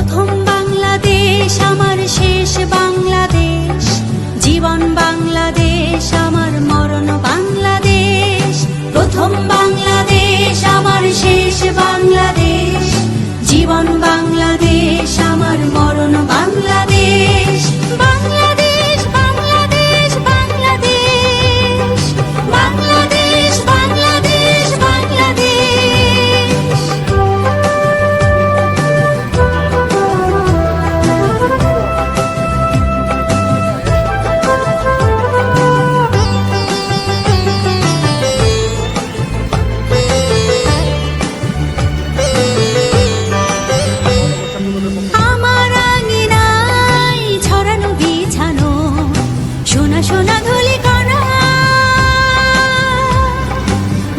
প্রথম বাংলাদেশ আমার শেষ বাংলাদেশ, জীবন বাংলাদেশ আমার মরণ বাংলাদেশ। প্রথম বাংলাদেশ আমার শেষ বাংলাদেশ, জীবন বাংলাদেশ আমার মরণ বাংলাদেশ। বাংলাদেশ বাংলাদেশ বাংলাদেশ, বাংলাদেশ বাংলাদেশ বাংলাদেশ। আমার আঙিনায় ছড়ানো বিছানো সোনা সোনা ধূলিকণা,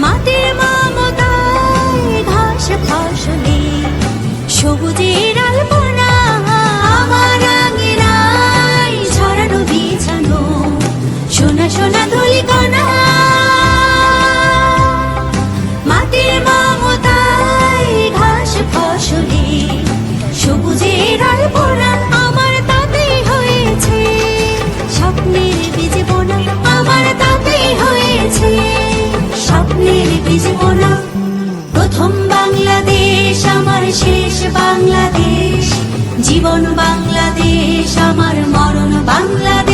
মাটির মমতায় ঘাস ফসলে সবুজের আলপনা। আমার আঙিনায় ছড়ানো বিছানো সোনা সোনা ধূলিকণা, মাটির মমতায় ঘাস ফসলে সবুজের আলপনা। আমার তাতেই হয়েছে স্বপ্নের বীজ বোনা, আমার তাতেই হয়েছে স্বপ্নের বীজ বোনা। প্রথম বাংলাদেশ আমার শেষ বাংলাদেশ, জীবন বাংলাদেশ আমার মরণ বাংলাদেশ।